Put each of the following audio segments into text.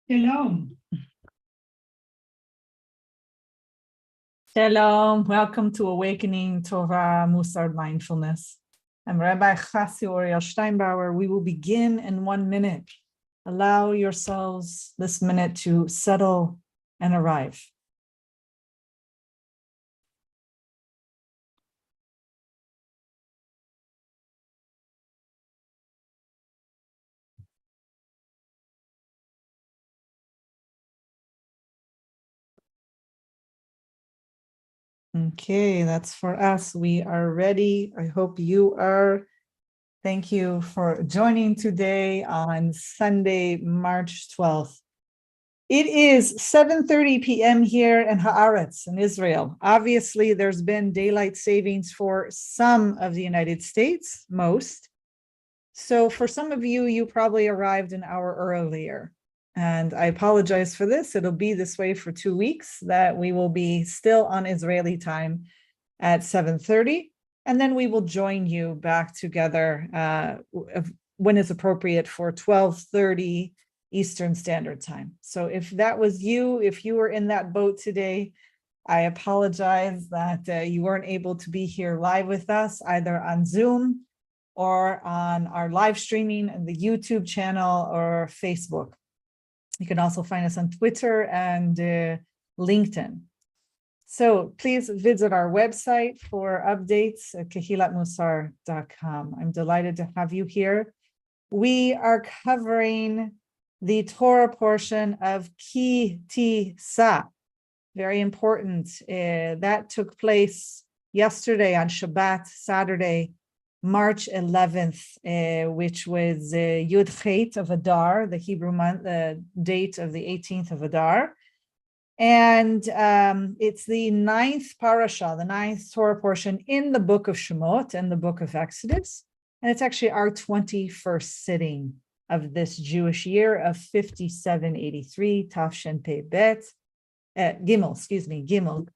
Shalom. Shalom. Welcome to Awakening TORAH Mussar Mindfulness. I'm Rabbi Chassi Oriel Steinbauer. We will begin in 1 minute. Allow yourselves this minute to settle and arrive. Okay, that's for us. We are ready. I hope you are. Thank you for joining today on Sunday, March 12th. It is 7:30 p.m. here in Haaretz in Israel. Obviously, there's been daylight savings for some of the United States, most. So for some of you, you probably arrived an hour earlier. And I apologize for this. It'll be this way for 2 weeks, that we will be still on Israeli time at 7:30. And then we will join you back together when it's appropriate for 12:30 Eastern Standard Time. So if that was you, if you were in that boat today, I apologize that you weren't able to be here live with us, either on Zoom or on our live streaming and the YouTube channel or Facebook. You can also find us on Twitter and LinkedIn. So please visit our website for updates at kehilatmussar.com. I'm delighted to have you here. We are covering the Torah portion of Tissa. Very important. That took place yesterday on Shabbat, Saturday, March 11th, which was Yud Chet of Adar, the Hebrew month, the date of the 18th of Adar. And it's the 9th parasha, the 9th Torah portion in the book of Shemot and the book of Exodus. And it's actually our 21st sitting of this Jewish year of 5783, Tafshin Pei Bet, Gimel.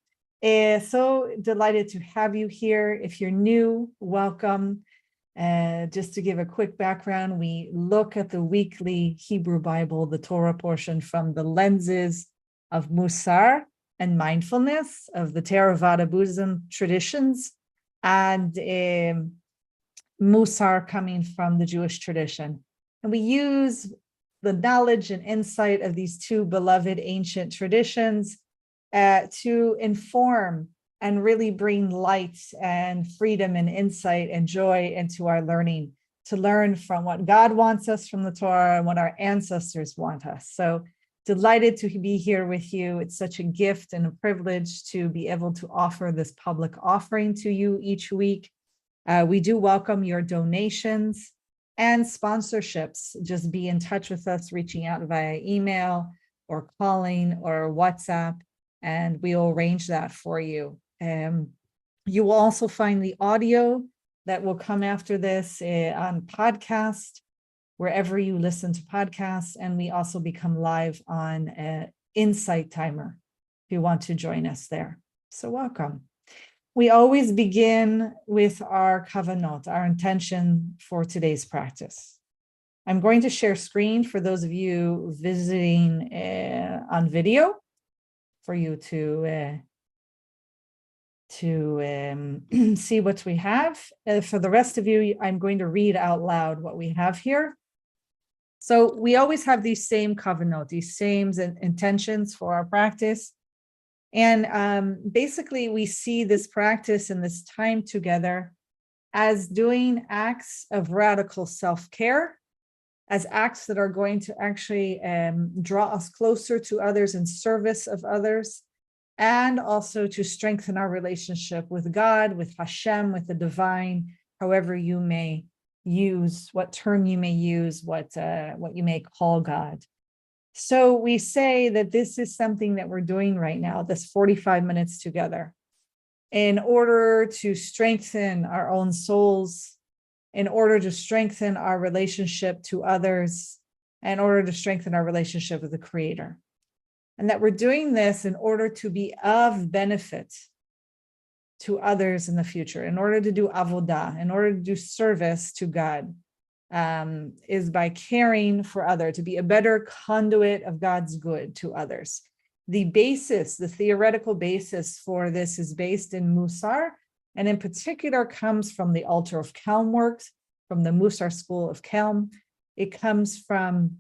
So delighted to have you here. If you're new, welcome. Just to give a quick background, we look at the weekly Hebrew Bible, the Torah portion, from the lenses of Mussar and mindfulness, of the Theravada Buddhism traditions, and Mussar coming from the Jewish tradition. And we use the knowledge and insight of these two beloved ancient traditions to inform and really bring light and freedom and insight and joy into our learning, to learn from what God wants us from the Torah and what our ancestors want us. So delighted to be here with you. It's such a gift and a privilege to be able to offer this public offering to you each week. We do welcome your donations and sponsorships. Just be in touch with us, reaching out via email or calling or WhatsApp, and we will arrange that for you. You will also find the audio that will come after this on podcast, wherever you listen to podcasts, and we also become live on Insight Timer if you want to join us there. So welcome. We always begin with our kavanot, our intention for today's practice. I'm going to share screen for those of you visiting on video, for you to see what we have. For the rest of you, I'm going to read out loud what we have here. So we always have these same kavanot, these same intentions for our practice. And basically, we see this practice and this time together as doing acts of radical self-care, as acts that are going to actually draw us closer to others in service of others, and also to strengthen our relationship with God, with Hashem, with the divine, however you may use, what term you may use, what you may call God. So we say that this is something that we're doing right now, this 45 minutes together, in order to strengthen our own souls, in order to strengthen our relationship to others, in order to strengthen our relationship with the Creator. And that we're doing this in order to be of benefit to others in the future, in order to do avodah, in order to do service to God. is by caring for others, to be a better conduit of God's good to others. The basis, the theoretical basis for this is based in Mussar, and in particular comes from the Altar of Kelm works, from the Mussar school of Kelm. It comes from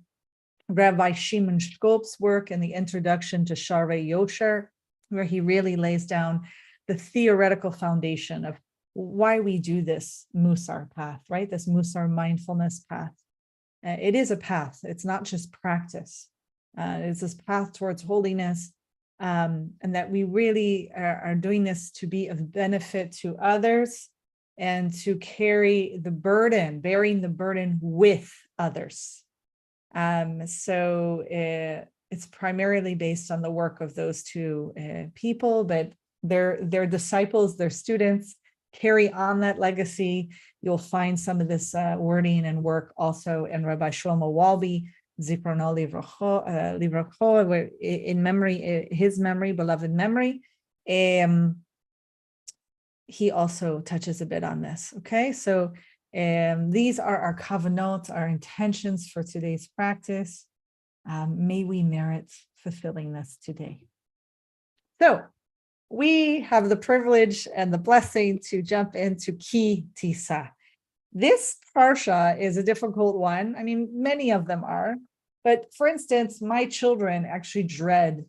Rabbi Shimon Shkop's work in the introduction to Sharei Yosher, where he really lays down the theoretical foundation of why we do this Mussar path, right? This Mussar mindfulness path. It is a path. It's not just practice. It's this path towards holiness, and that we really are doing this to be of benefit to others and to carry the burden, bearing the burden with others. So it's primarily based on the work of those two people, but their disciples, their students, carry on that legacy. You'll find some of this wording and work also in Rabbi Shlomo Walby, Zichrono Livracho, in memory, his memory, beloved memory. He also touches a bit on this. Okay, so these are our kavanot, our intentions for today's practice. May we merit fulfilling this today. So we have the privilege and the blessing to jump into Ki Tissa. This parsha is a difficult one. I mean, many of them are, but for instance, my children actually dread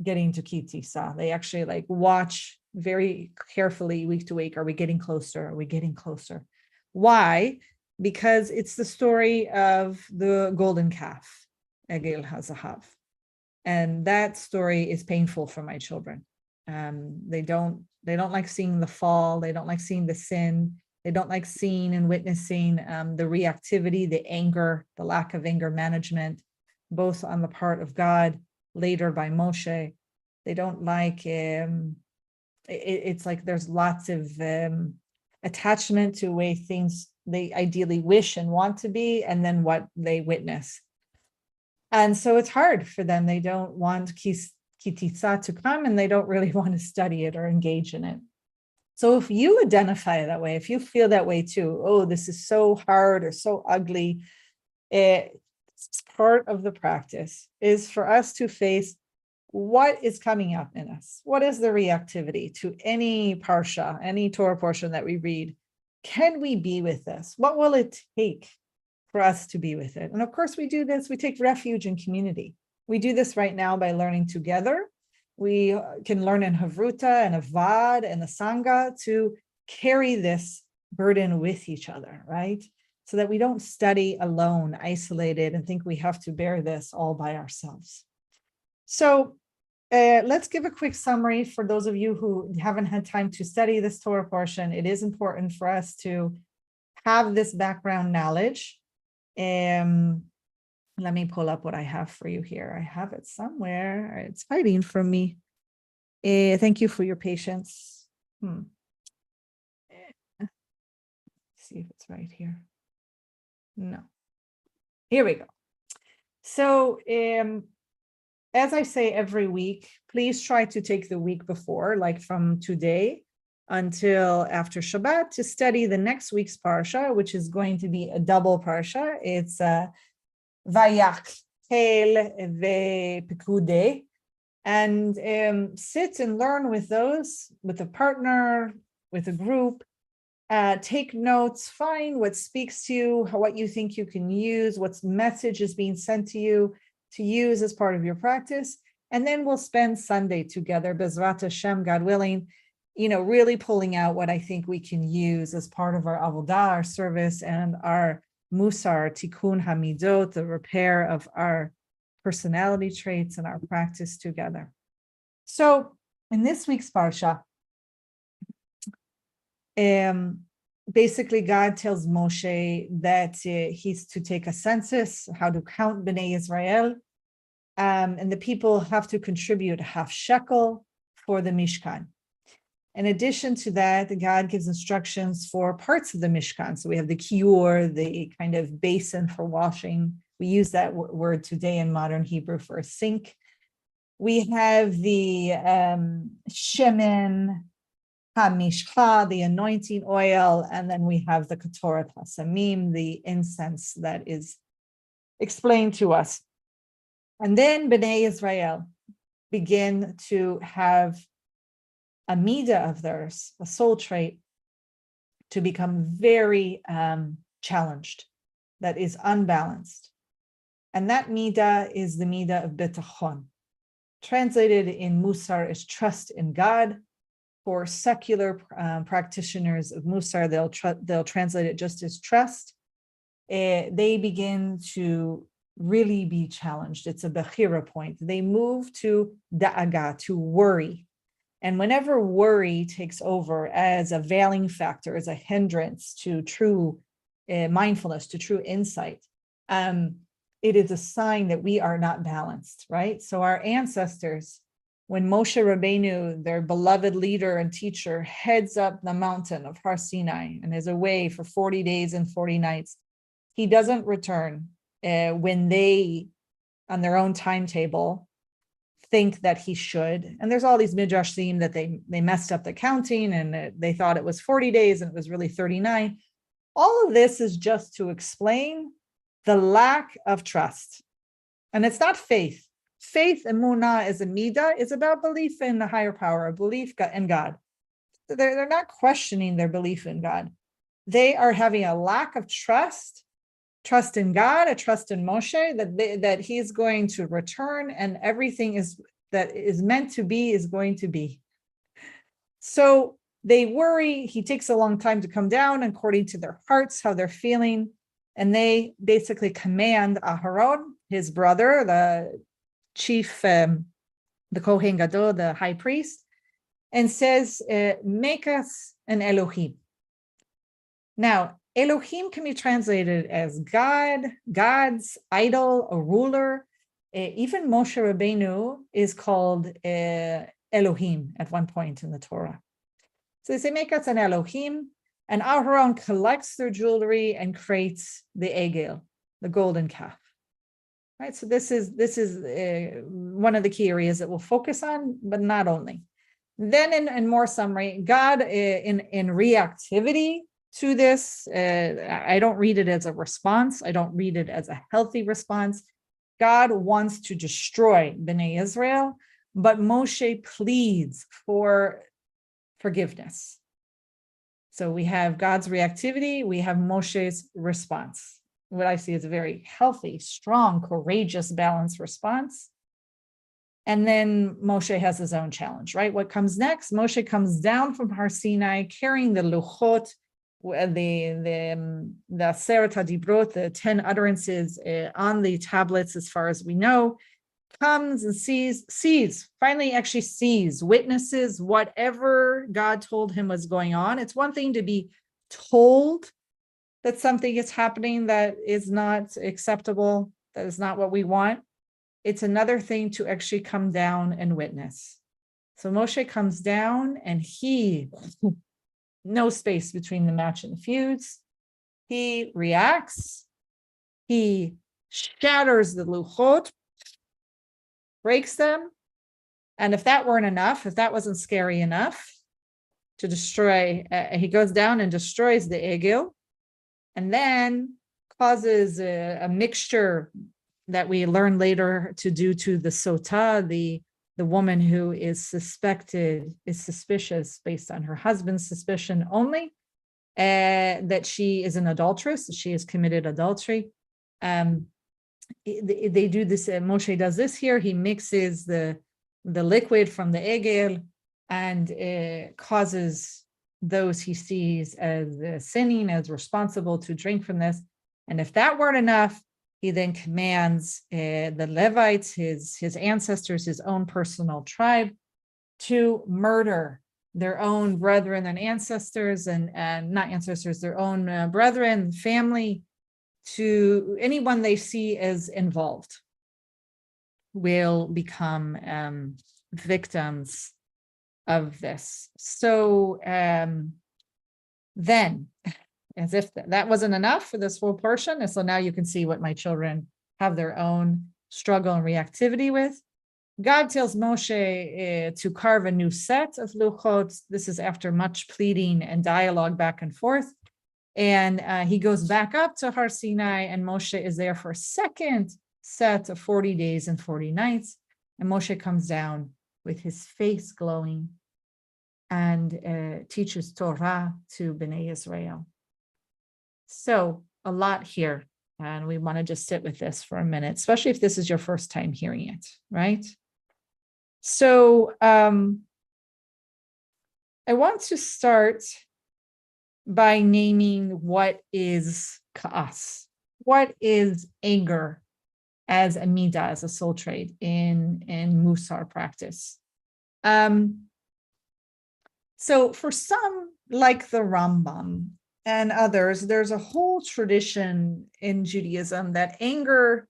getting to Ki Tissa. They actually like watch very carefully week to week. Are we getting closer? Are we getting closer? Why? Because it's the story of the golden calf, Egel HaZahav. And that story is painful for my children. They don't like seeing the fall. They don't like seeing the sin. They don't like seeing and witnessing the reactivity, the anger, the lack of anger management, both on the part of God, later by Moshe. They don't like, it's like there's lots of attachment to the way things they ideally wish and want to be, and then what they witness. And so it's hard for them. They don't want Ki Tissa to come, and they don't really want to study it or engage in it. So if you identify that way, if you feel that way too, oh, this is so hard or so ugly, it's part of the practice is for us to face what is coming up in us. What is the reactivity to any parsha, any Torah portion that we read? Can we be with this? What will it take for us to be with it? And of course, we do this, we take refuge in community. We do this right now by learning together. We can learn in Havruta and Avad and the Sangha to carry this burden with each other, right? So that we don't study alone, isolated, and think we have to bear this all by ourselves. So let's give a quick summary for those of you who haven't had time to study this Torah portion. It is important for us to have this background knowledge. Let me pull up what I have for you here. I have it somewhere. It's hiding from me. Thank you for your patience. Let's see if it's right here. No. Here we go. So as I say every week, please try to take the week before, like from today until after Shabbat, to study the next week's parsha, which is going to be a double parsha. It's Vayach, Kel, Pekudei, and sit and learn with those, with a partner, with a group. Take notes, find what speaks to you, what you think you can use, what message is being sent to you to use as part of your practice. And then we'll spend Sunday together, Bezrat Hashem, God willing, really pulling out what I think we can use as part of our avodah, our service, and our Mussar, Tikkun Hamidot, the repair of our personality traits and our practice together. So in this week's parsha, basically God tells Moshe that he's to take a census, how to count Bnei Israel, and the people have to contribute a half shekel for the Mishkan. In addition to that, God gives instructions for parts of the Mishkan. So we have the kior, the kind of basin for washing. We use that word today in modern Hebrew for a sink. We have the shemen, HaMishcha, the anointing oil, and then we have the Ketoret HaSamim, the incense that is explained to us. And then Bnei Israel begin to have a midah of theirs, a soul trait, to become very challenged, that is unbalanced. And that midah is the midah of bitachon. Translated in Mussar is trust in God. For secular practitioners of Mussar, they'll translate it just as trust. They begin to really be challenged. It's a bechira point. They move to da'aga, to worry. And whenever worry takes over as a veiling factor, as a hindrance to true mindfulness, to true insight, it is a sign that we are not balanced, right? So our ancestors, when Moshe Rabbeinu, their beloved leader and teacher, heads up the mountain of Har Sinai and is away for 40 days and 40 nights, he doesn't return when they, on their own timetable, think that he should. And there's all these midrashim that they messed up the counting and they thought it was 40 days and it was really 39. All of this is just to explain the lack of trust. And it's not faith. Faith, emunah, as a midah, is about belief in a higher power, a belief in God. They're not questioning their belief in God. They are having a lack of trust in God, a trust in Moshe, that he's going to return and everything that is meant to be is going to be. So they worry. He takes a long time to come down according to their hearts, how they're feeling. And they basically command Aharon, his brother, the chief, the Kohen Gadol, the high priest, and says, make us an Elohim. Now, Elohim can be translated as God, God's idol, a ruler. Even Moshe Rabbeinu is called Elohim at one point in the Torah. So they say, make us an Elohim, and Aharon collects their jewelry and creates the egel, the golden calf. Right. So this is one of the key areas that we'll focus on, but not only. Then, in more summary, God in reactivity to this, I don't read it as a response. I don't read it as a healthy response. God wants to destroy Bnei Israel, but Moshe pleads for forgiveness. So we have God's reactivity, we have Moshe's response. What I see is a very healthy, strong, courageous, balanced response. And then Moshe has his own challenge, right? What comes next? Moshe comes down from Har Sinai carrying the luchot, the Aseret HaDibrot, the 10 utterances on the tablets, as far as we know, comes and finally actually sees, witnesses whatever God told him was going on. It's one thing to be told that something is happening that is not acceptable, that is not what we want. It's another thing to actually come down and witness. So Moshe comes down and he, no space between the match and the fuse. He reacts. He shatters the luchot, breaks them. And if that weren't enough, if that wasn't scary enough to destroy, he goes down and destroys the egel, and then causes a mixture that we learn later to do to the sotah, the woman who is suspicious based on her husband's suspicion only, that she is an adulteress, she has committed adultery. They do this, Moshe does this here, he mixes the liquid from the egel and causes those he sees as sinning, as responsible to drink from this. And if that weren't enough, he then commands the Levites, his ancestors, his own personal tribe, to murder their own brethren and ancestors, and not ancestors, their own brethren, family, to anyone they see as involved will become victims of this. So then, as if that wasn't enough for this whole portion, and so now you can see what my children have their own struggle and reactivity with. God tells Moshe to carve a new set of luchot. This is after much pleading and dialogue back and forth. And he goes back up to Har Sinai, and Moshe is there for a second set of 40 days and 40 nights. And Moshe comes down with his face glowing and teaches Torah to Bnei Israel. So a lot here, and we want to just sit with this for a minute, especially if this is your first time hearing it, right? So I want to start by naming what is ka'as, what is anger as a midah, as a soul trait in Mussar practice. So for some, like the Rambam and others, there's a whole tradition in Judaism that anger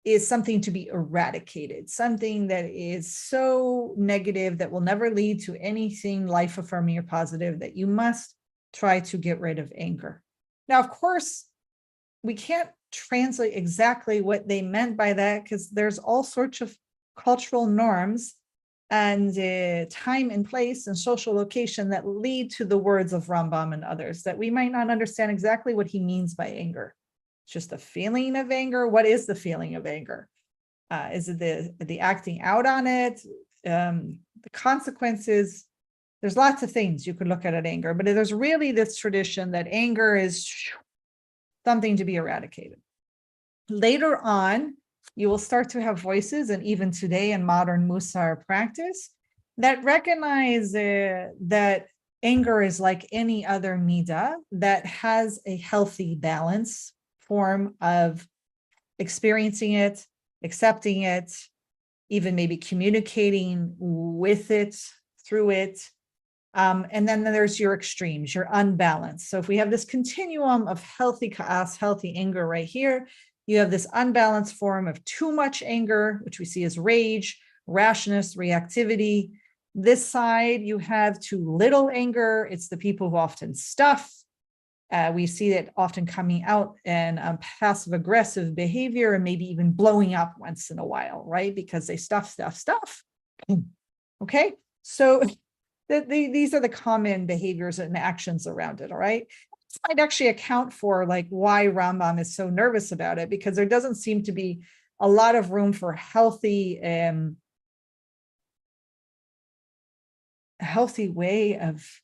is something to be eradicated, something that is so negative that will never lead to anything life-affirming or positive, that you must try to get rid of anger. Now, of course, we can't translate exactly what they meant by that, because there's all sorts of cultural norms and time and place and social location that lead to the words of Rambam and others, that we might not understand exactly what he means by anger. It's just a feeling of anger. What is the feeling of anger? Is it the acting out on it? The consequences? There's lots of things you could look at anger, but there's really this tradition that anger is something to be eradicated. Later on, you will start to have voices, and even today in modern Mussar practice, that recognize that anger is like any other midah that has a healthy balance form of experiencing it, accepting it, even maybe communicating with it, through it. And then there's your extremes, your unbalanced. So if we have this continuum of healthy ka'as, healthy anger right here, you have this unbalanced form of too much anger, which we see as rage, rashness, reactivity. This side, you have too little anger. It's the people who often stuff. We see it often coming out in passive-aggressive behavior and maybe even blowing up once in a while, right? Because they stuff. Okay, so these are the common behaviors and actions around it, all right? This might actually account for like why Rambam is so nervous about it, because there doesn't seem to be a lot of room for healthy way of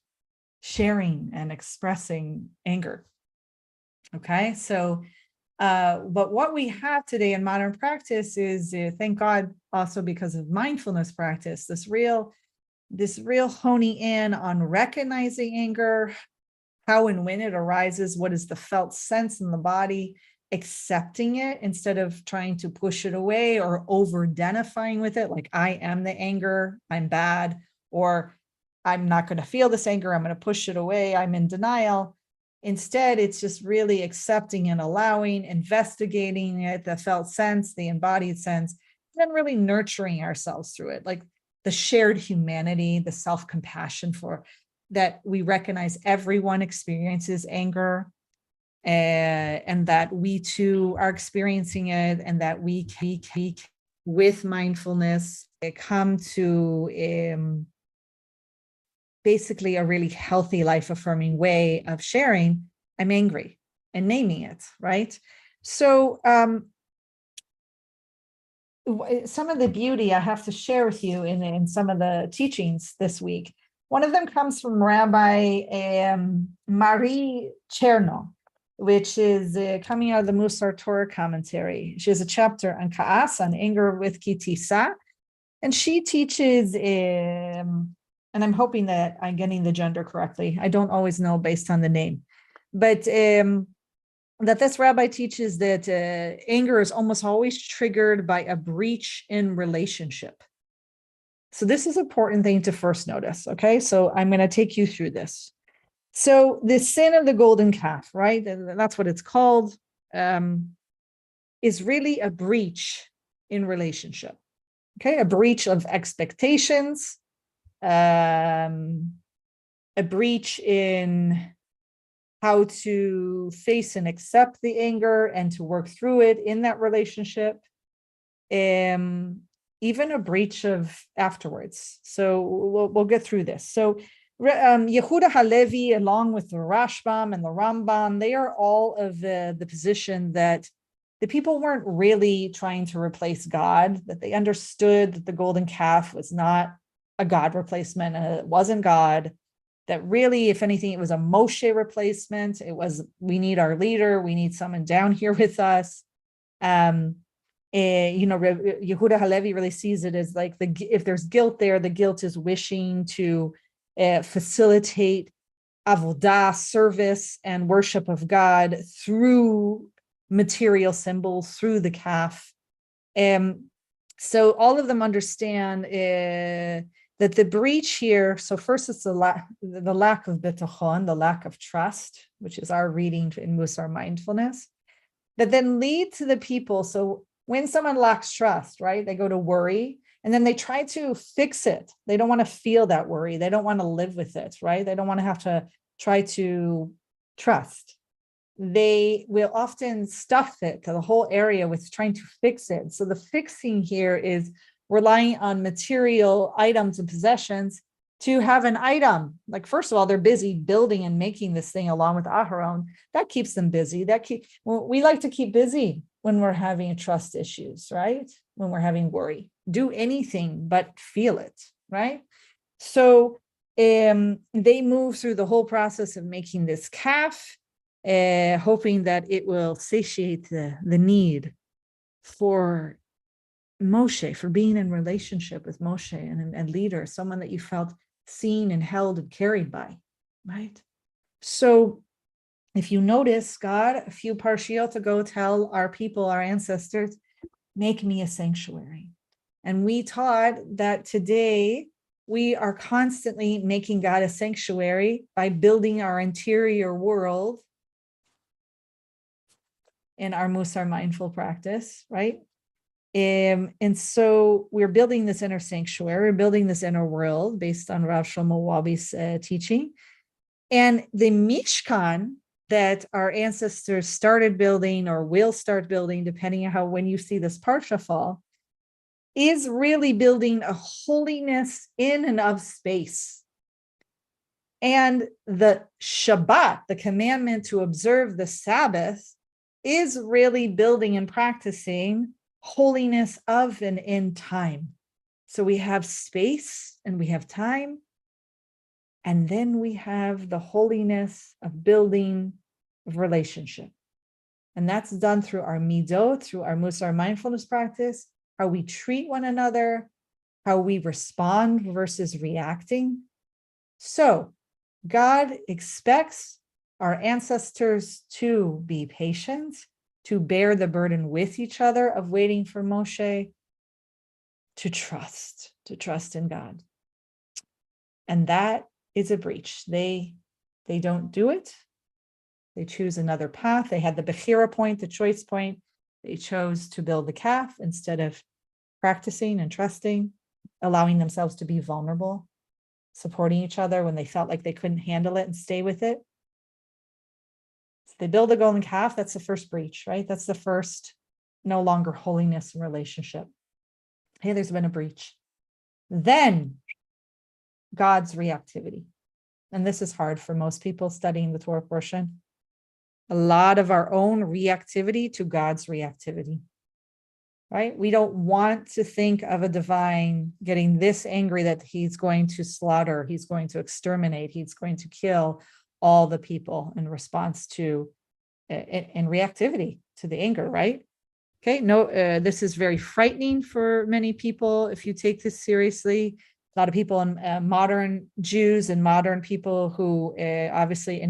sharing and expressing anger. Okay, so but what we have today in modern practice is, thank God, also because of mindfulness practice, this real honing in on recognizing anger, how and when it arises, what is the felt sense in the body, accepting it instead of trying to push it away or over-identifying with it, like I am the anger, I'm bad, or I'm not going to feel this anger, I'm going to push it away, I'm in denial. Instead, it's just really accepting and allowing, investigating it, the felt sense, the embodied sense, and then really nurturing ourselves through it, like the shared humanity, the self-compassion for that we recognize everyone experiences anger, and that we too are experiencing it, and that we with mindfulness come to basically a really healthy, life-affirming way of sharing, I'm angry, and naming it, right? So some of the beauty I have to share with you in some of the teachings this week. One of them comes from Rabbi Marie Cherno, which is coming out of the Mussar Torah commentary. She has a chapter on ka'as, on anger with Tissa, and she teaches, and I'm hoping that I'm getting the gender correctly. I don't always know based on the name, but that this rabbi teaches that anger is almost always triggered by a breach in relationship. So this is an important thing to first notice, okay? So I'm going to take you through this. So the sin of the golden calf, right? That's what it's called, is really a breach in relationship, okay? A breach of expectations, a breach in how to face and accept the anger and to work through it in that relationship. Even even a breach of afterwards. So we'll get through this. So Yehuda Halevi, along with the Rashbam and the Rambam, they are all of the position that the people weren't really trying to replace God, that they understood that the golden calf was not a God replacement, and it wasn't God, that really, if anything, it was a Moshe replacement. It was, we need our leader, we need someone down here with us. Yehuda Halevi really sees it as like, if there's guilt there, the guilt is wishing to facilitate avodah, service and worship of God through material symbols, through the calf. So all of them understand that the breach here, so first it's the lack of bitachon, the lack of trust, which is our reading in Mussar Mindfulness, that then lead to the people. So when someone lacks trust, right, they go to worry, and then they try to fix it. They don't want to feel that worry. They don't want to live with it, right? They don't want to have to try to trust. They will often stuff it to the whole area with trying to fix it. So the fixing here is relying on material items and possessions to have an item. Like, first of all, they're busy building and making this thing along with Aharon. That keeps them busy. We like to keep busy when we're having trust issues, right? When we're having worry. Do anything but feel it, right? So they move through the whole process of making this calf, hoping that it will satiate the need for Moshe, for being in relationship with Moshe and leader, someone that you felt seen and held and carried by, right? So if you notice, God, a few parshiot ago, tell our people, our ancestors, make me a sanctuary. And we taught that today we are constantly making God a sanctuary by building our interior world in our Mussar mindful practice, right? And so we're building this inner sanctuary, we're building this inner world based on Rav Shlomo Wabi's teaching. And the Mishkan that our ancestors started building or will start building, depending on when you see this parsha fall, is really building a holiness in and of space. And the Shabbat, the commandment to observe the Sabbath, is really building and practicing holiness of and in time. So we have space and we have time. And then we have the holiness of building of relationship. And that's done through our midot, through our Mussar mindfulness practice, how we treat one another, how we respond versus reacting. So God expects our ancestors to be patient, to bear the burden with each other of waiting for Moshe, to trust in God. And that is a breach. They don't do it. They choose another path. They had the Bechira point, the choice point. They chose to build the calf instead of practicing and trusting, allowing themselves to be vulnerable, supporting each other when they felt like they couldn't handle it and stay with it. So they build a golden calf. That's the first breach, right? That's the first no longer holiness in relationship. Hey, there's been a breach. Then God's reactivity. And this is hard for most people studying the Torah portion. A lot of our own reactivity to God's reactivity, right? We don't want to think of a divine getting this angry that he's going to slaughter, he's going to exterminate, he's going to kill all the people in response to, in reactivity to the anger, right? Okay, no, this is very frightening for many people if you take this seriously. A lot of people in modern Jews and modern people who obviously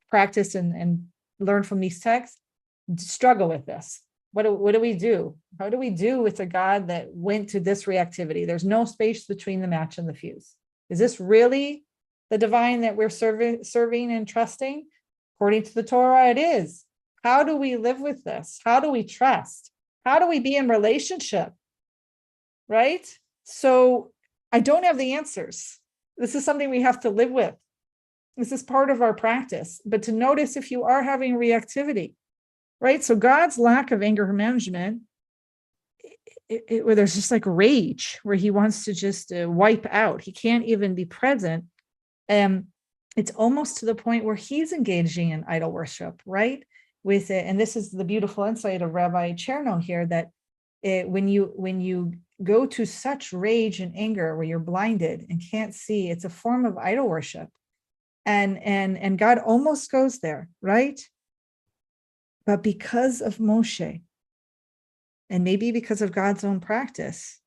practice and learn from these texts struggle with this. What do we do? How do we do with a God that went to this reactivity? There's no space between the match and the fuse. Is this really the divine that we're serving and trusting? According to the Torah, it is. How do we live with this? How do we trust? How do we be in relationship? Right? So I don't have the answers. This is something we have to live with. This is part of our practice. But to notice if you are having reactivity, right? So God's lack of anger management where there's just like rage, where he wants to just wipe out. He can't even be present. It's almost to the point where he's engaging in idol worship, right? With it, and this is the beautiful insight of Rabbi Cherno here, that when you go to such rage and anger where you're blinded and can't see, it's a form of idol worship, and God almost goes there, right? But because of Moshe, and maybe because of God's own practice,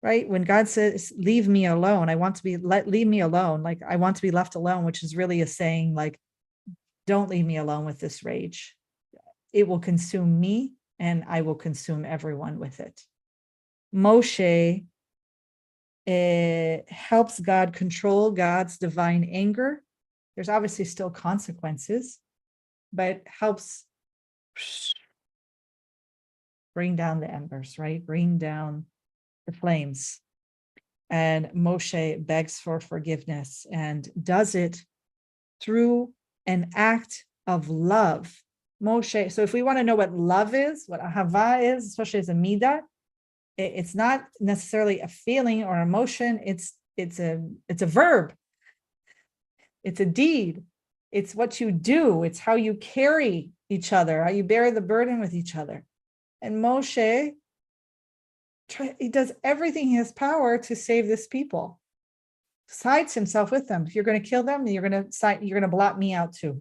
right? When God says, leave me alone, leave me alone. Like, I want to be left alone, which is really a saying like, don't leave me alone with this rage. It will consume me and I will consume everyone with it. Moshe helps God control God's divine anger. There's obviously still consequences, but helps bring down the embers, right? Bring down the flames. And Moshe begs for forgiveness and does it through an act of love. Moshe, so if we want to know what love is, what ahava is, especially as a midah, it's not necessarily a feeling or emotion, it's a verb. It's a deed. It's what you do. It's how you carry each other, how you bear the burden with each other. And Moshe, he does everything in his power to save this people. Sides himself with them. If you're going to kill them, you're going to blot me out too.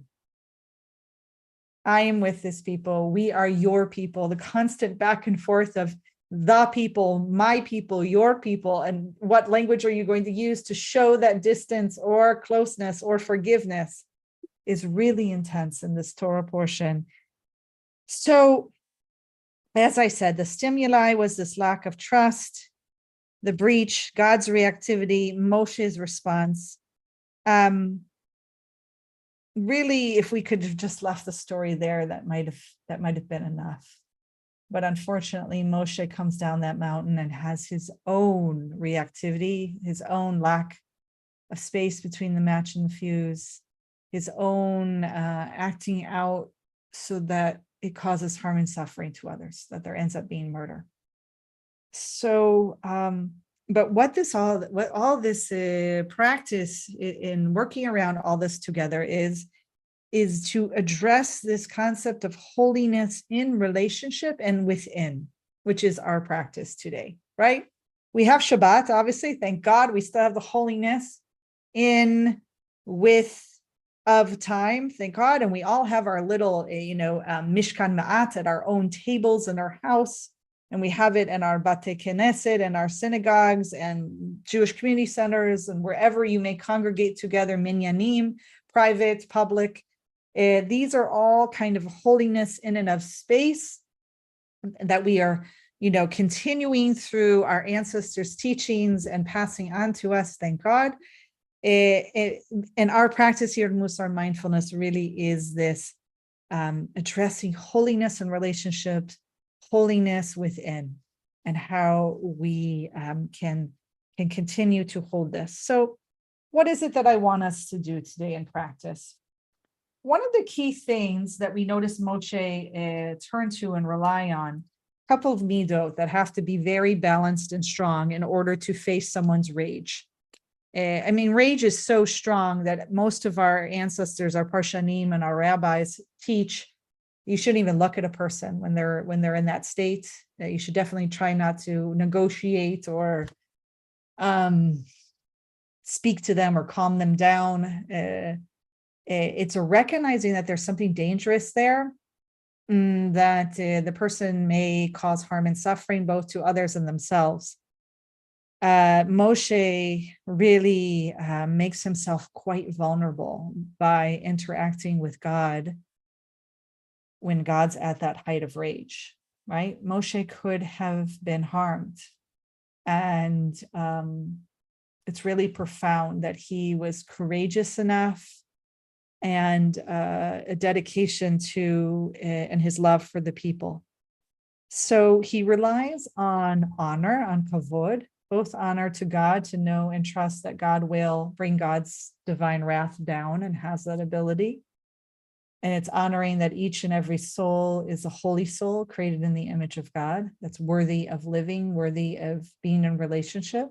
I am with this people. We are your people. The constant back and forth of the people, my people, your people, and what language are you going to use to show that distance or closeness or forgiveness is really intense in this Torah portion. So, as I said, the stimuli was this lack of trust, the breach, God's reactivity, Moshe's response. Really, if we could have just left the story there, that might have been enough. But unfortunately, Moshe comes down that mountain and has his own reactivity, his own lack of space between the match and the fuse, his own acting out so that it causes harm and suffering to others, that there ends up being murder. So, but what all this practice in working around all this together is to address this concept of holiness in relationship and within, which is our practice today, right? We have Shabbat, obviously, thank God. We still have the holiness in with of time, thank God. And we all have our little, Mishkan Ma'at at our own tables in our house. And we have it in our Bate Knesset and our synagogues and Jewish community centers and wherever you may congregate together, minyanim, private, public. These are all kind of holiness in and of space that we are, continuing through our ancestors' teachings and passing on to us, thank God. And our practice here in Mussar Mindfulness really is this addressing holiness in relationships, holiness within, and how we can continue to hold this. So what is it that I want us to do today in practice? One of the key things that we notice Moshe turn to and rely on, a couple of midot that have to be very balanced and strong in order to face someone's rage. Rage is so strong that most of our ancestors, our Parshanim and our rabbis teach you shouldn't even look at a person when they're in that state. You should definitely try not to negotiate or speak to them or calm them down. It's a recognizing that there's something dangerous there, that the person may cause harm and suffering both to others and themselves. Moshe really makes himself quite vulnerable by interacting with God when God's at that height of rage, right? Moshe could have been harmed. And it's really profound that he was courageous enough and a dedication to and his love for the people. So he relies on honor, on kavod, both honor to God, to know and trust that God will bring God's divine wrath down and has that ability. And it's honoring that each and every soul is a holy soul created in the image of God that's worthy of living, worthy of being in relationship.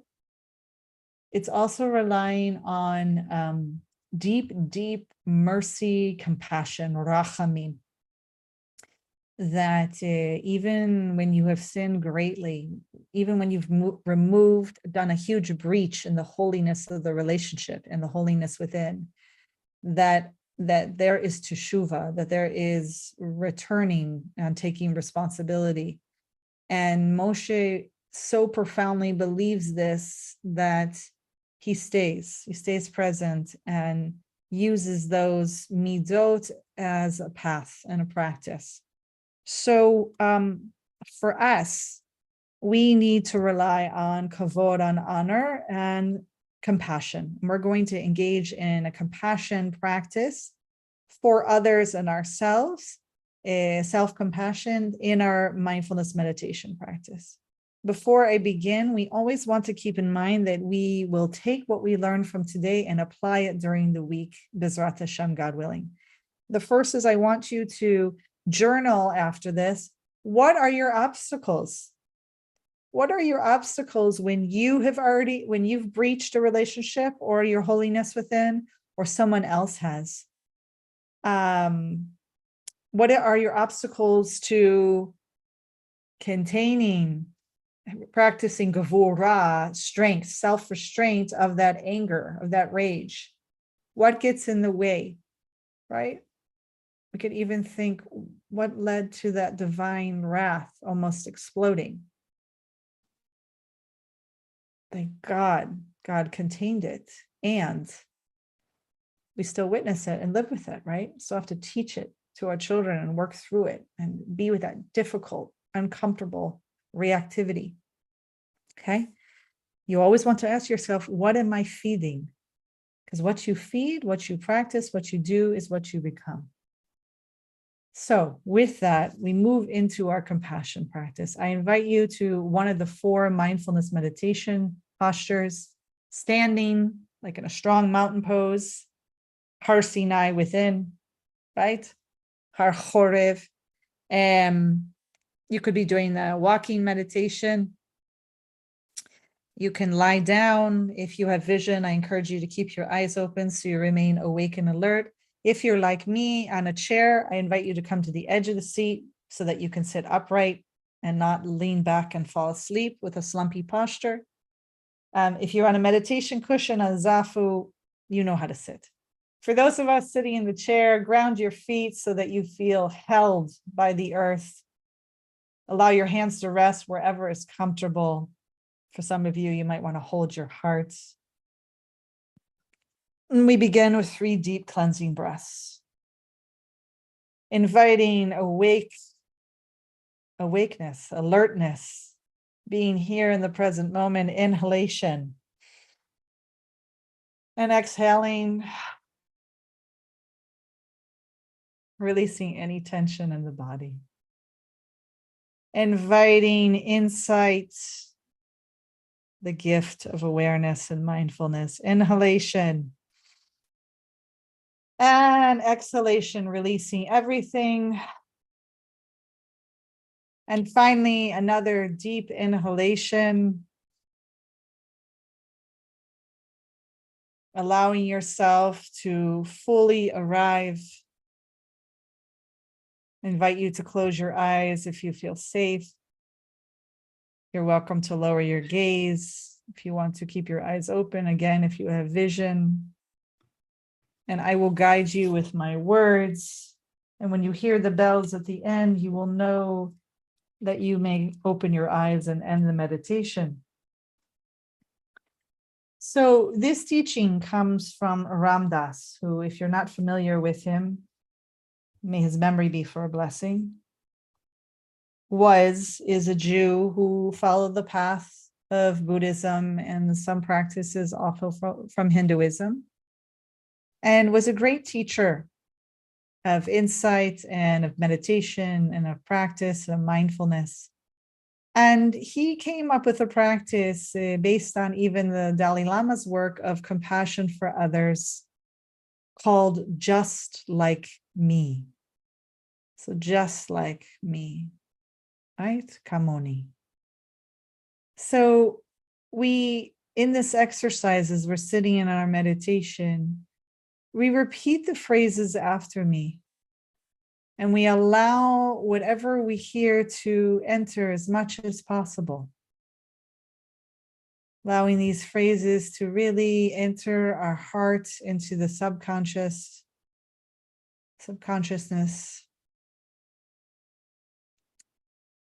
It's also relying on deep, deep mercy, compassion, rachamim, that even when you have sinned greatly, even when you've done a huge breach in the holiness of the relationship and the holiness within, that there is teshuva, that there is returning and taking responsibility. And Moshe so profoundly believes this that he stays present and uses those midot as a path and a practice. So for us, we need to rely on kavod, on honor, and compassion. We're going to engage in a compassion practice for others and ourselves, self-compassion in our mindfulness meditation practice. Before I begin, we always want to keep in mind that we will take what we learned from today and apply it during the week, Bezrat Hashem, God willing. The first is I want you to journal after this. What are your obstacles? What are your obstacles when you've breached a relationship or your holiness within, or someone else has? What are your obstacles to practicing gevurah, strength, self-restraint of that anger, of that rage? What gets in the way, right? We could even think what led to that divine wrath almost exploding. Thank God, God contained it, and we still witness it and live with it, right? Still have to teach it to our children and work through it and be with that difficult, uncomfortable reactivity, okay? You always want to ask yourself, what am I feeding? Because what you feed, what you practice, what you do is what you become. So with that, we move into our compassion practice. I invite you to one of the 4 mindfulness meditation postures, standing like in a strong mountain pose, Har Sinai within, right? Har Chorev. You could be doing the walking meditation. You can lie down. If you have vision, I encourage you to keep your eyes open so you remain awake and alert. If you're like me on a chair, I invite you to come to the edge of the seat so that you can sit upright and not lean back and fall asleep with a slumpy posture. If you're on a meditation cushion, on zafu, you know how to sit. For those of us sitting in the chair, ground your feet so that you feel held by the earth. Allow your hands to rest wherever is comfortable. For some of you, you might want to hold your heart. And we begin with 3 deep cleansing breaths. Inviting awakeness, alertness, being here in the present moment, inhalation. And exhaling, releasing any tension in the body. Inviting insight, the gift of awareness and mindfulness. Inhalation. And exhalation, releasing everything. And finally, another deep inhalation. Allowing yourself to fully arrive. Invite you to close your eyes if you feel safe. You're welcome to lower your gaze if you want to keep your eyes open. Again, if you have vision. And I will guide you with my words. And when you hear the bells at the end, you will know that you may open your eyes and end the meditation. So this teaching comes from Ram Dass, who, if you're not familiar with him, may his memory be for a blessing, is a Jew who followed the path of Buddhism and some practices also from Hinduism, and was a great teacher of insight and of meditation and of practice and mindfulness. And he came up with a practice based on even the Dalai Lama's work of compassion for others, called Just Like Me. So just like me, right? Kamoni. So in this exercise, as we're sitting in our meditation, we repeat the phrases after me. And we allow whatever we hear to enter as much as possible. Allowing these phrases to really enter our heart into the subconsciousness,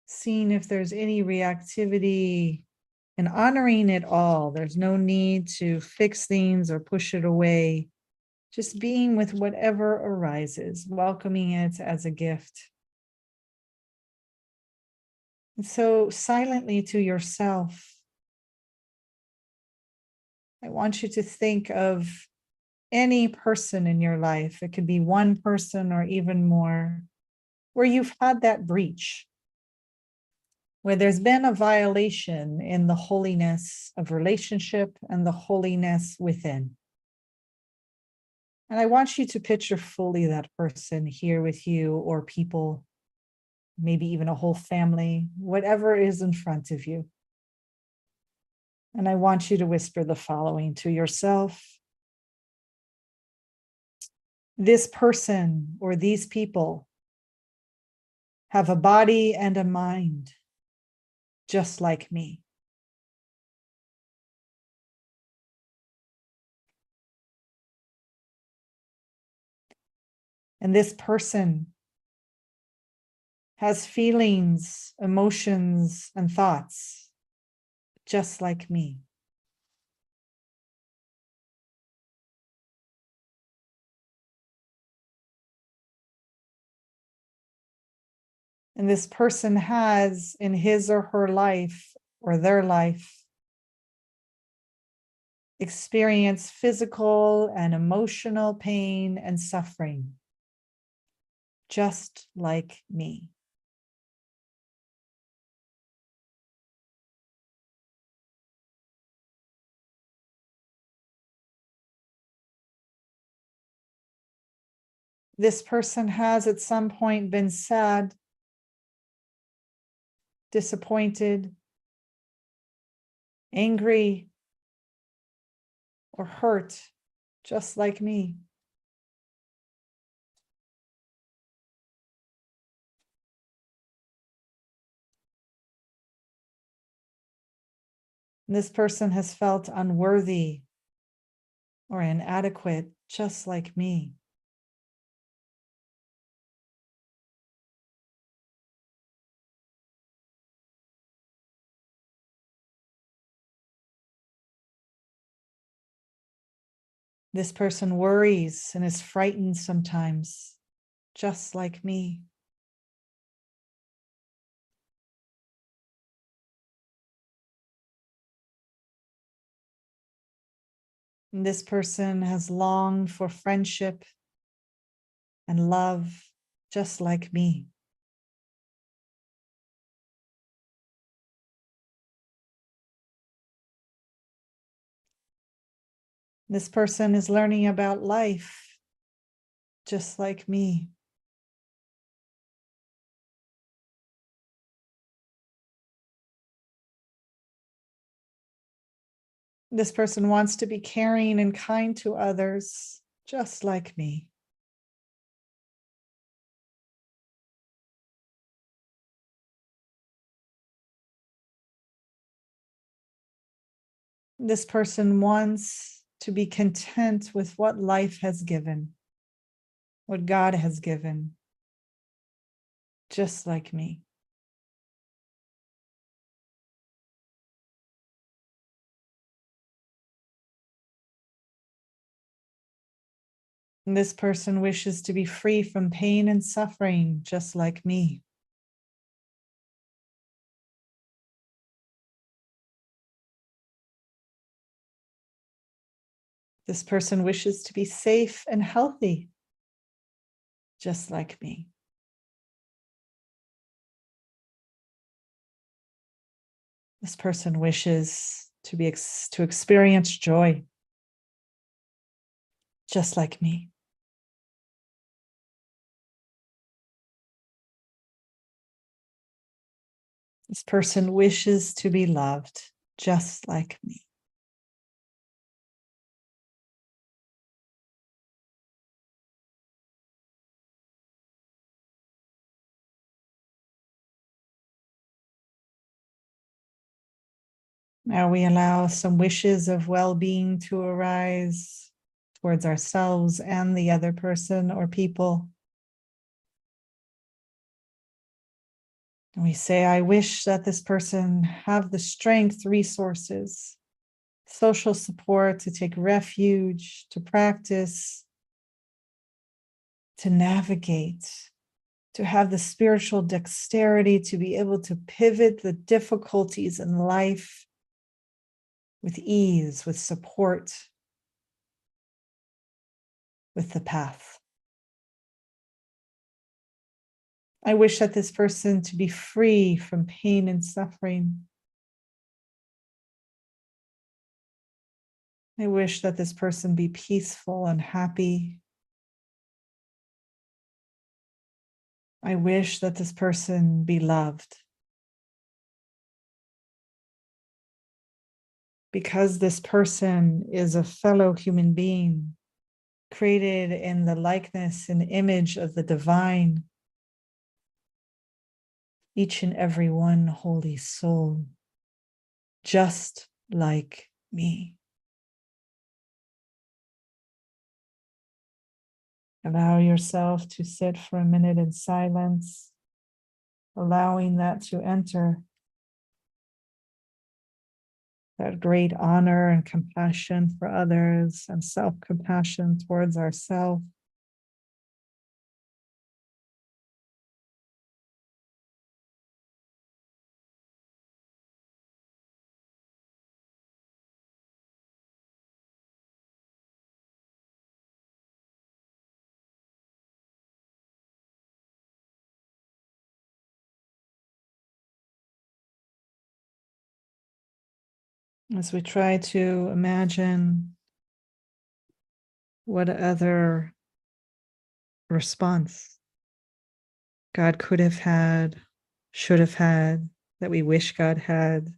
seeing if there's any reactivity and honoring it all. There's no need to fix things or push it away. Just being with whatever arises, welcoming it as a gift. And so silently to yourself, I want you to think of any person in your life. It could be one person or even more, where you've had that breach, where there's been a violation in the holiness of relationship and the holiness within. And I want you to picture fully that person here with you, or people, maybe even a whole family, whatever is in front of you. And I want you to whisper the following to yourself. This person or these people have a body and a mind just like me. And this person has feelings, emotions, and thoughts just like me. And this person has in his or her life or their life experienced physical and emotional pain and suffering, just like me. This person has at some point been sad, disappointed, angry, or hurt, just like me. And this person has felt unworthy or inadequate, just like me. This person worries and is frightened sometimes, just like me. And this person has longed for friendship and love, just like me. This person is learning about life, just like me. This person wants to be caring and kind to others, just like me. This person wants to be content with what life has given, what God has given, just like me. And this person wishes to be free from pain and suffering, just like me. This person wishes to be safe and healthy, just like me. This person wishes to experience joy, just like me. This person wishes to be loved just like me. Now we allow some wishes of well-being to arise towards ourselves and the other person or people. And we say, I wish that this person have the strength, resources, social support to take refuge, to practice, to navigate, to have the spiritual dexterity to be able to pivot the difficulties in life with ease, with support, with the path. I wish that this person to be free from pain and suffering. I wish that this person be peaceful and happy. I wish that this person be loved. Because this person is a fellow human being, created in the likeness and image of the divine, each and every one holy soul, just like me. Allow yourself to sit for a minute in silence, allowing that to enter, that great honor and compassion for others and self-compassion towards ourselves. As we try to imagine what other response God could have had, should have had, that we wish God had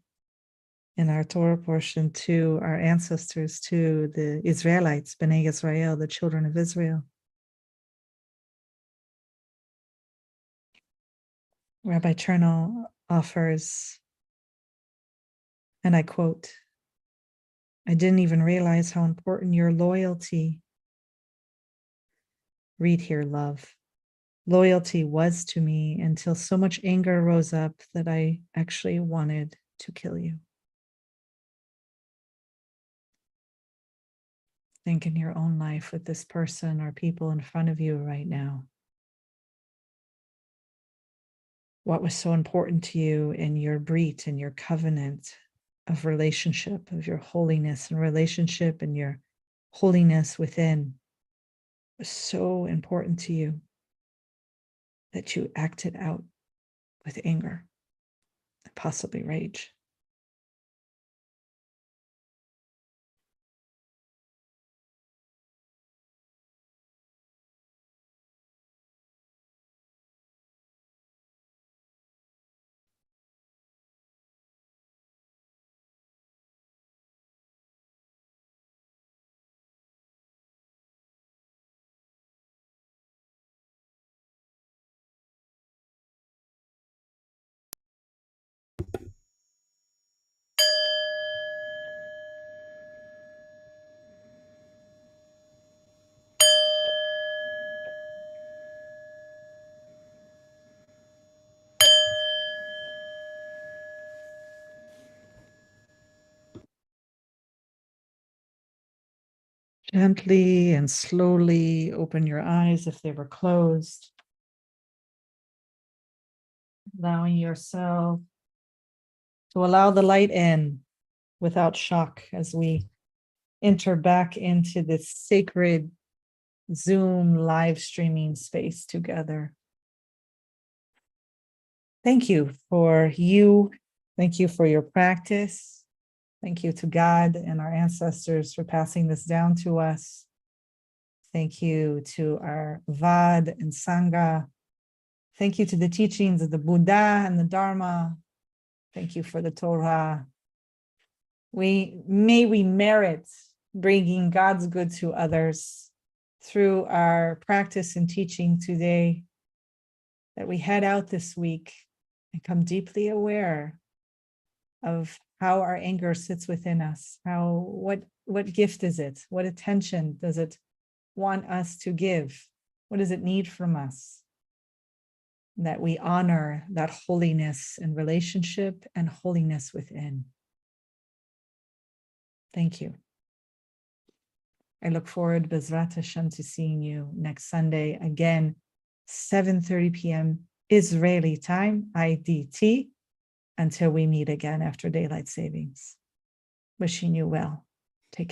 in our Torah portion to our ancestors, to the Israelites, Bnei Israel, the children of Israel. Rabbi Chernow offers, and I quote, I didn't even realize how important your loyalty, read here, love, loyalty was to me until so much anger rose up that I actually wanted to kill you. Think in your own life with this person or people in front of you right now. What was so important to you in your brit, in your covenant of relationship, of your holiness and relationship and your holiness within was so important to you that you acted out with anger and possibly rage. Gently and slowly open your eyes if they were closed, allowing yourself to allow the light in without shock as we enter back into this sacred Zoom live streaming space together. Thank you for you. Thank you for your practice. Thank you to God and our ancestors for passing this down to us. Thank you to our Vad and Sangha. Thank you to the teachings of the Buddha and the Dharma, Thank you for the Torah. May we merit bringing God's good to others through our practice and teaching today, that we head out this week and come deeply aware of how our anger sits within us. What gift is it? What attention does it want us to give? What does it need from us? That we honor that holiness in relationship and holiness within. Thank you. I look forward, Bezrat Hashem, to seeing you next Sunday again, 7:30 p.m. Israeli time, IDT, until we meet again after daylight savings. Wishing you well.